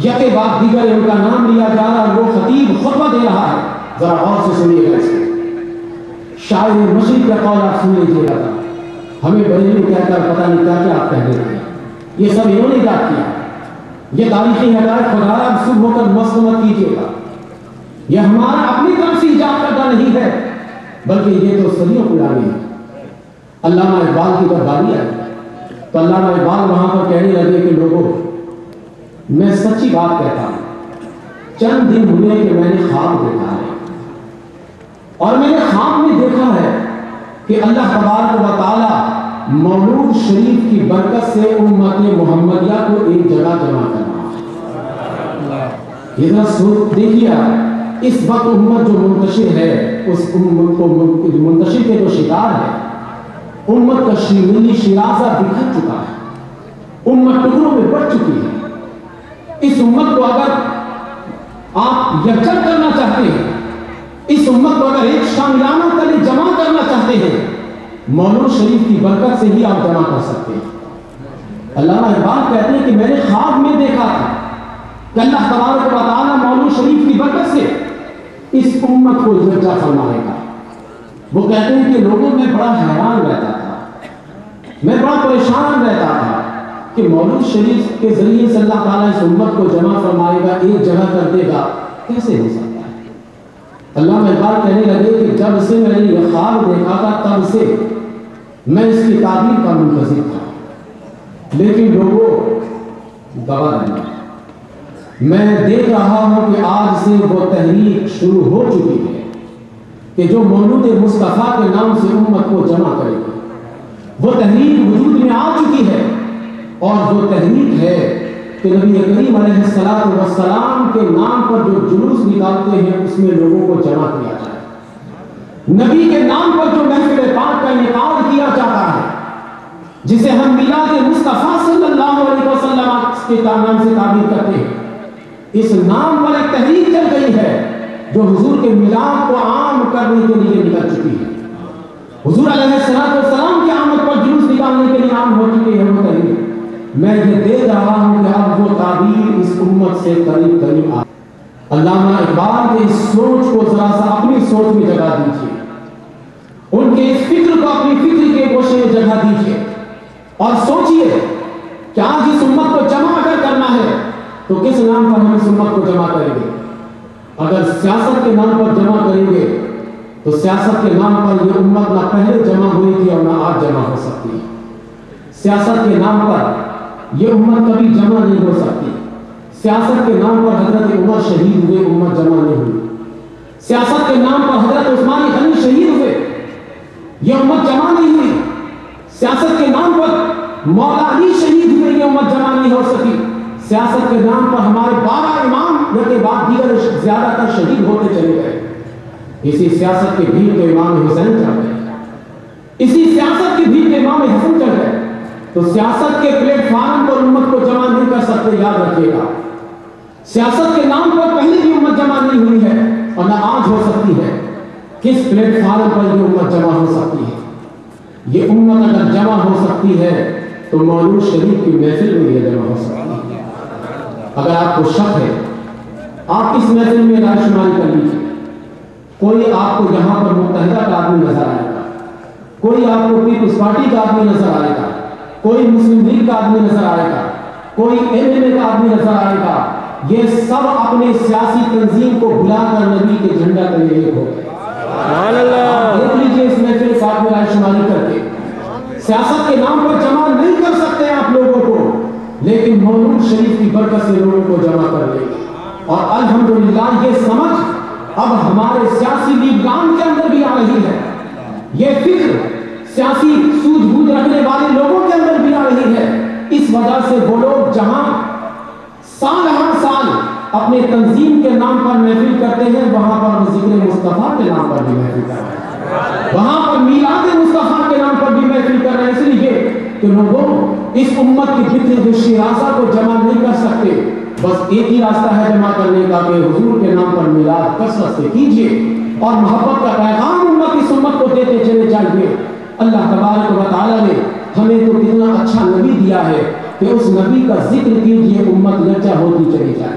یکے بعد دیگر ان کا نام لیا جا رہا ہے، وہ خطیب خطبہ دے رہا ہے، ذرا غور سے سنیے گا اس کو۔ شاعر مشرق کا قول آپ سن لیجیے گا، ہمیں بریلوی کہہ کر پتہ نہیں کیا کیا آپ کہہ دیتے ہیں، یہ سب انہوں نے یاد کیا۔ یہ تاریخی حقائق خدا اب صبح ہو کر مت کیجیے گا، یہ ہمارا اپنی طرف سے ایجاد کرنا نہیں ہے، بلکہ یہ تو صدیوں پرانی ہے۔ علامہ اقبال کی جب باری آئی تو علامہ اقبال وہاں پر کہنے لگے کہ لوگوں، میں سچی بات کہتا ہوں، چند دن ہوئے کہ میں نے خواب دیکھا ہے، اور میں نے خواب میں دیکھا ہے کہ اللہ تبارک و تعالی مولود شریف کی برکت سے امت محمدیہ کو ایک جگہ جمع کرنا ہے۔ یہ ذرا دیکھیے، اس وقت امت جو منتشر ہے، اس امت کو منتشر کے جو شکار ہے، امت کا ملی شیرازہ بکھر چکا ہے، امت ٹکڑوں میں بٹ چکی ہے۔ اس امت کو اگر آپ یکجا کرنا چاہتے ہیں، اس امت کو اگر ایک شاملانہ تلے جمع کرنا چاہتے ہیں، مولود شریف کی برکت سے ہی آپ جمع کر سکتے ہیں۔ علامہ اقبال کہتے ہیں کہ میں نے خواب میں دیکھا تھا کہ اللہ تبارک و تعالی مولود شریف کی برکت سے اس امت کو یکجا فرمائے گا۔ وہ کہتے ہیں کہ لوگوں میں بڑا حیران رہتا تھا، میں بڑا پریشان رہتا تھا کہ مولود شریف کے ذریعے سے اللہ تعالیٰ اس امت کو جمع فرمائے گا، ایک جگہ کر دے گا، کیسے ہو سکتا ہے؟ علامہ اقبال کہنے لگے کہ جب سے میں نے یہ خواب دیکھا تھا تب سے میں اس کی تعبیر کا منتظر تھا، لیکن لوگوں گواہ نہیں، میں دیکھ رہا ہوں کہ آج سے وہ تحریک شروع ہو چکی ہے کہ جو مولود مصطفیٰ کے نام سے امت کو جمع کرے گی۔ وہ تحریک وجود میں آ چکی ہے، اور وہ تحریک ہے کہ نبی کریم علیہ السلام کے نام پر جو جلوس نکالتے ہیں اس میں لوگوں کو جمع کیا جائے، نبی کے نام پر جو محفل پاک کا انعقاد کیا جاتا ہے، جسے ہم میلاد مصطفیٰ صلی اللہ علیہ وسلم کے نام سے تعبیر کرتے ہیں، اس نام پر ایک تحریک چل گئی ہے جو حضور کے میلاد کو عام کرنے کے لیے نکل چکی ہے۔ حضور علیہ السلام کی آمد پر جلوس نکالنے کے لیے عام ہو چکی ہے وہ تحریک۔ میں یہ دیکھ رہا ہوں کہ اب وہ تعبیر اس امت سے قریب قریب آ۔ علامہ اقبال کے اس سوچ کو ذرا سا اپنی سوچ میں جگہ دیجیے، ان کے اس فکر کو اپنی فکر کے گوشے میں جگہ دیجیے، اور سوچئے کہ آج اس امت کو جمع اگر کرنا ہے تو کس نام پر ہم اس امت کو جمع کریں گے؟ اگر سیاست کے نام پر جمع کریں گے تو سیاست کے نام پر یہ امت نہ پہلے جمع ہوئی تھی اور نہ آج جمع ہو سکتی ہے۔ سیاست کے نام پر یہ امت کبھی جمع نہیں ہو سکتی۔ سیاست کے نام پر حضرت عمر شہید ہوئے، امت جمع نہیں ہوئی۔ سیاست کے نام پر حضرت عثمان غنی شہید ہوئے، یہ امت جمع نہیں ہوئی۔ سیاست کے نام پر مولا علی شہید ہوئے، یہ امت جمع نہیں ہو سکی۔ سیاست کے نام پر ہمارے 12 امام کے بعد دیگر زیادہ تر شہید ہوتے چلے گئے۔ اسی سیاست کے بھیڑ کے امام حسین چڑھ گئے، اسی سیاست کے بھیڑ کے امام حسن چڑھ گئے، تو سیاست کے پلیٹ فارم پر امت کو جمع نہیں کر سکتے، یاد رکھیے گا۔ سیاست کے نام پر پہلے بھی امت جمع نہیں ہوئی ہے اور نہ آج ہو سکتی ہے۔ کس پلیٹ فارم پر یہ امت جمع ہو سکتی ہے؟ یہ امت اگر جمع ہو سکتی ہے تو مولود شریف کی محفل میں یہ جمع ہو سکتی ہے۔ اگر آپ کو شک ہے، آپ اس محفل میں رائے شماری کر لیجیے، کوئی آپ کو یہاں پر متحدہ کا آدمی نظر آئے گا، کوئی آپ کو پیپلز پارٹی کا آدمی نظر آئے گا، کوئی مسلم لیگ کا آدمی نظر آئے گا، کوئی LMA کا آدمی نظر آئے گا، یہ سب اپنے سیاسی تنظیم کو بلا کر نبی کے جھنڈا تلے ایک ہو گئے۔ دیکھ لیجیے اس محفل کے ساتھ میں رائے شماری کر کے، سیاست کے نام پر جمع نہیں کر سکتے آپ لوگوں کو، لیکن مولود شریف کی برکت سے لوگوں کو جمع کر لیں گے۔ اور الحمدللہ یہ سمجھ اب ہمارے سیاسی لیڈران کے اندر بھی آ رہی ہے، یہ فکر سیاسی سوجھ بوجھ رکھنے والے لوگوں کے اندر بھی آ رہی ہے۔ اس وجہ سے وہ لوگ جہاں سال ہر سال اپنے تنظیم کے نام پر محفل کرتے ہیں، وہاں پر ذکر مصطفیٰ کے نام پر بھی محفل کر رہے ہیں، وہاں پر میلاد مصطفیٰ کے نام پر بھی محفل کر رہے ہیں، اس لیے کہ لوگوں اس امت کی بکھری ہوئی شیرازہ کو جمع نہیں کر سکتے۔ بس ایک ہی راستہ ہے جمع کرنے کا کہ حضور کے نام پر میلاد کثرت سے کیجیے اور محبت کا پیغام اس امت کو دیتے چلے جائیے۔ اللہ تبارک و تعالیٰ نے ہمیں تو کتنا اچھا نبی دیا ہے کہ اس نبی کا ذکر کیجیے، امت یکجا ہوتی چلی جائے۔